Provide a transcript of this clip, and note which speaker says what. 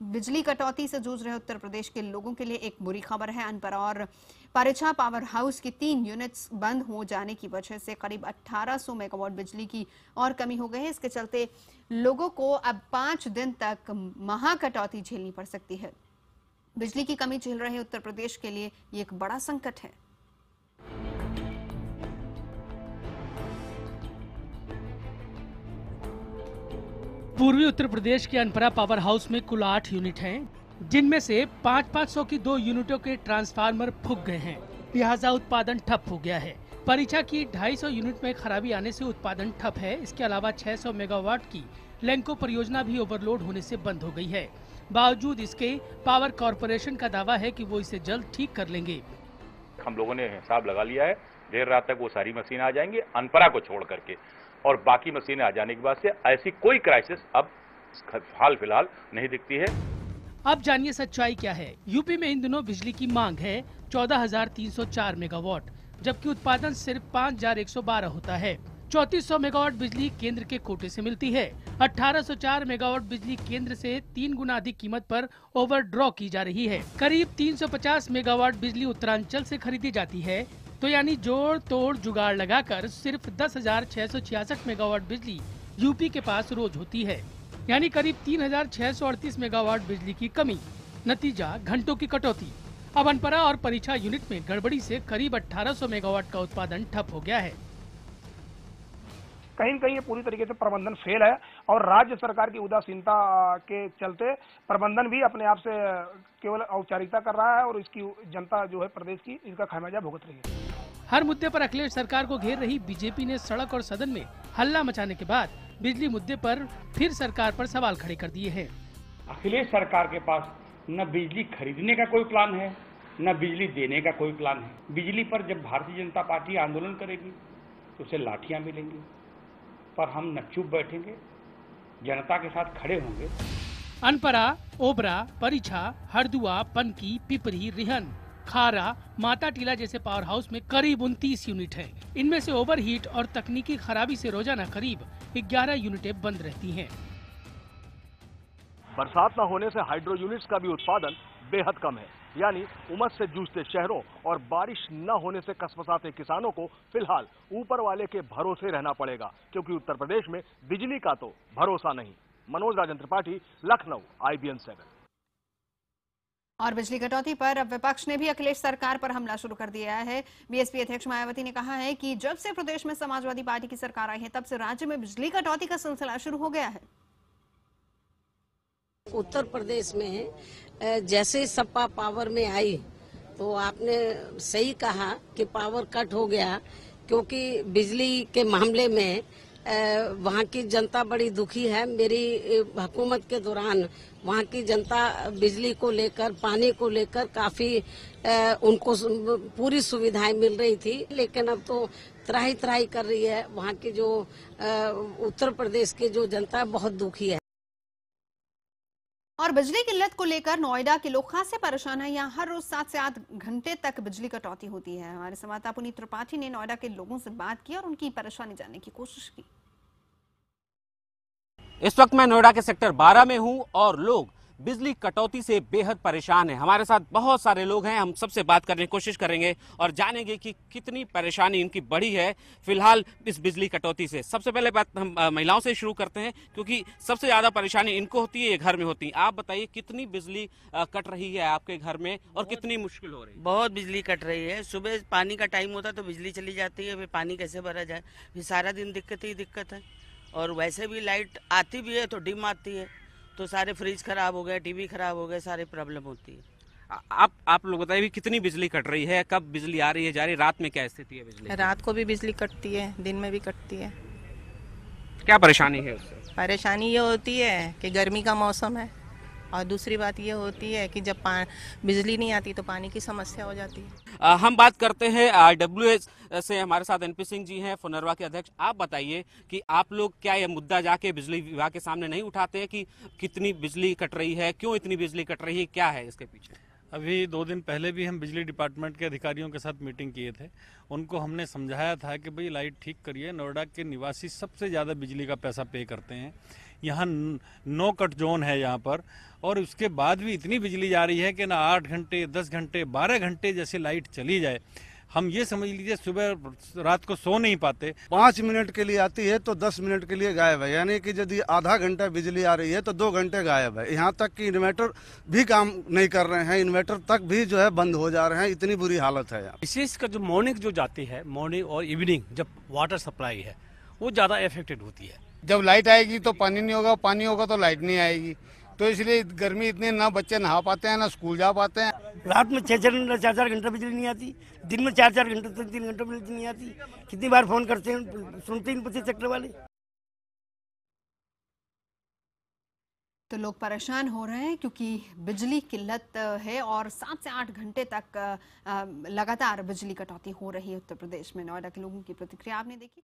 Speaker 1: बिजली कटौती से जूझ रहे उत्तर प्रदेश के लोगों के लिए एक बुरी खबर है। अनपरा और परिछा पावर हाउस की 3 यूनिट्स बंद हो जाने की वजह से करीब 1800 मेगावाट बिजली की और कमी हो गई है। इसके चलते लोगों को अब 5 दिन तक महा कटौती झेलनी पड़ सकती है। बिजली की कमी झेल रहे उत्तर प्रदेश के लिए ये एक बड़ा संकट है।
Speaker 2: पूर्वी उत्तर प्रदेश के अनपरा पावर हाउस में कुल 8 यूनिट हैं, जिनमें से 500 की 2 यूनिटों के ट्रांसफार्मर फूक गए हैं, लिहाजा उत्पादन ठप हो गया है। परिछा की 250 यूनिट में खराबी आने से उत्पादन ठप है। इसके अलावा 600 मेगावाट की लैंको परियोजना भी ओवरलोड होने से बंद हो गई है। बावजूद इसके पावर कॉरपोरेशन का दावा है कि वो इसे जल्द ठीक कर लेंगे।
Speaker 3: हम लोगों ने हिसाब लगा लिया है, देर रात तक वो सारी मशीन आ जाएंगी अनपरा को छोड़ करके, और बाकी मशीनें आ जाने के बाद से ऐसी कोई क्राइसिस अब हाल फिलहाल नहीं दिखती है।
Speaker 2: अब जानिए सच्चाई क्या है। यूपी में इन दिनों बिजली की मांग है 14,304 मेगावाट, जबकि उत्पादन सिर्फ 5,112 होता है। 3400 मेगावाट बिजली केंद्र के कोटे से मिलती है। 1804 मेगावाट बिजली केंद्र से 3 गुना अधिक कीमत पर ओवर ड्रॉ की जा रही है। करीब 350 मेगावाट बिजली उत्तरांचल से खरीदी जाती है, तो यानी जोड़ तोड़ जुगाड़ लगाकर सिर्फ 10,666 मेगावाट बिजली यूपी के पास रोज होती है, यानी करीब 3,638 मेगावाट बिजली की कमी। नतीजा घंटों की कटौती। अब अनपरा और परिछा यूनिट में गड़बड़ी से करीब 1800 मेगावाट का उत्पादन ठप हो गया है।
Speaker 4: कहीं न कहीं ये पूरी तरीके से प्रबंधन फेल है और राज्य सरकार की उदासीनता के चलते प्रबंधन भी अपने आप से केवल औपचारिकता कर रहा है और इसकी जनता जो है प्रदेश की इसका खामियाजा भुगत रही है।
Speaker 2: हर मुद्दे पर अखिलेश सरकार को घेर रही बीजेपी ने सड़क और सदन में हल्ला मचाने के बाद बिजली मुद्दे पर फिर सरकार पर सवाल खड़े कर दिए हैं।
Speaker 5: अखिलेश सरकार के पास न बिजली खरीदने का कोई प्लान है, न बिजली देने का कोई प्लान है। बिजली पर जब भारतीय जनता पार्टी आंदोलन करेगी तो उसे लाठियां मिलेंगी, पर हम न चुप बैठेंगे, जनता के साथ खड़े होंगे।
Speaker 2: अनपरा, ओबरा, परिछा, हरदुआ, पनकी, पिपरी, रिहन, खारा, माता टीला जैसे पावर हाउस में करीब 29 यूनिट हैं। इनमें से ओवरहीट और तकनीकी खराबी से रोजाना करीब 11 यूनिटें बंद रहती हैं।
Speaker 6: बरसात न होने से हाइड्रो यूनिट्स का भी उत्पादन बेहद कम है, यानी उमस से जूझते शहरों और बारिश न होने से कसमसाते किसानों को फिलहाल ऊपर वाले के भरोसे रहना पड़ेगा, क्योंकि उत्तर प्रदेश में बिजली का तो भरोसा नहीं। मनोज राजन त्रिपाठी, लखनऊ, IBN 7।
Speaker 1: और बिजली कटौती पर अब विपक्ष ने भी अखिलेश सरकार पर हमला शुरू कर दिया है। बीएसपी अध्यक्ष मायावती ने कहा है कि जब से प्रदेश में समाजवादी पार्टी की सरकार आई है, तब से राज्य में बिजली कटौती का सिलसिला शुरू हो गया है।
Speaker 7: उत्तर प्रदेश में जैसे सपा पावर में आई तो आपने सही कहा कि पावर कट हो गया, क्योंकि बिजली के मामले में वहाँ की जनता बड़ी दुखी है। मेरी हुकूमत के दौरान वहाँ की जनता बिजली को लेकर, पानी को लेकर काफी उनको पूरी सुविधाएं मिल रही थी, लेकिन अब तो त्राही त्राही कर रही है। वहाँ की जो उत्तर प्रदेश की जो जनता बहुत दुखी है।
Speaker 1: और बिजली किल्लत को लेकर नोएडा के लोग खासे परेशान हैं। यहाँ हर रोज 7 से 8 घंटे तक बिजली कटौती होती है। हमारे संवाददाता पुनीत त्रिपाठी ने नोएडा के लोगों से बात की और उनकी परेशानी जानने की कोशिश की।
Speaker 8: इस वक्त मैं नोएडा के सेक्टर 12 में हूं और लोग बिजली कटौती से बेहद परेशान हैं। हमारे साथ बहुत सारे लोग हैं, हम सबसे बात करने की कोशिश करेंगे और जानेंगे कि कितनी परेशानी इनकी बढ़ी है फिलहाल इस बिजली कटौती से। सबसे पहले बात हम महिलाओं से शुरू करते हैं, क्योंकि सबसे ज्यादा परेशानी इनको होती है, ये घर में होती है। आप बताइए कितनी बिजली कट रही है आपके घर में और कितनी मुश्किल हो रही है?
Speaker 9: बहुत बिजली कट रही है। सुबह पानी का टाइम होता है तो बिजली चली जाती है, फिर पानी कैसे भरा जाए, फिर सारा दिन दिक्कत ही दिक्कत है। और वैसे भी लाइट आती भी है तो डिम आती है, तो सारे फ्रिज खराब हो गए, टीवी खराब हो गए, सारी प्रॉब्लम होती है।
Speaker 8: आप लोग बताइए कितनी बिजली कट रही है, कब बिजली आ रही है, जा रही है, रात में क्या स्थिति है बिजली?
Speaker 10: रात को भी बिजली कटती है, दिन में भी कटती है।
Speaker 8: क्या परेशानी है उससे?
Speaker 10: परेशानी ये होती है कि गर्मी का मौसम है, और दूसरी बात ये होती है कि जब बिजली नहीं आती तो पानी की समस्या हो जाती है।
Speaker 8: हम बात करते हैं RWS से। हमारे साथ NP सिंह जी हैं, फुनरवा के अध्यक्ष। आप बताइए कि आप लोग क्या ये मुद्दा जाके बिजली विभाग के सामने नहीं उठाते हैं कि कितनी बिजली कट रही है, क्यों इतनी बिजली कट रही है, क्या है इसके पीछे?
Speaker 11: अभी 2 दिन पहले भी हम बिजली डिपार्टमेंट के अधिकारियों के साथ मीटिंग किए थे। उनको हमने समझाया था कि भाई लाइट ठीक करिए। नोएडा के निवासी सबसे ज़्यादा बिजली का पैसा पे करते हैं। यहाँ नो कट जोन है यहाँ पर, और उसके बाद भी इतनी बिजली जा रही है कि ना 8 घंटे 10 घंटे 12 घंटे जैसे लाइट चली जाए, हम ये समझ लीजिए सुबह रात को सो नहीं पाते।
Speaker 12: 5 मिनट के लिए आती है तो 10 मिनट के लिए गायब है, यानी कि यदि आधा घंटा बिजली आ रही है तो 2 घंटे गायब है। यहाँ तक कि इन्वर्टर भी काम नहीं कर रहे हैं, इन्वर्टर तक भी जो है बंद हो जा रहे हैं, इतनी बुरी हालत है यहाँ।
Speaker 13: विशेषकर जो मॉर्निंग जो जाती है, मॉर्निंग और इवनिंग जब वाटर सप्लाई है वो ज़्यादा इफेक्टेड होती है।
Speaker 14: जब लाइट आएगी तो पानी नहीं होगा, पानी होगा तो लाइट नहीं आएगी, तो इसलिए गर्मी इतनी, ना बच्चे नहा पाते हैं ना स्कूल जा पाते हैं।
Speaker 15: रात में 4 घंटा बिजली नहीं आती, दिन में 4 घंटे 3 घंटे बिजली नहीं आती। कितनी बार फोन करते हैं, सुनते ही 25 सेक्टर वाले।
Speaker 1: तो लोग परेशान हो रहे हैं क्योंकि बिजली किल्लत है और 7 से 8 घंटे तक लगातार बिजली कटौती हो रही है उत्तर प्रदेश में। नोएडा के लोगों की प्रतिक्रिया आपने देखी।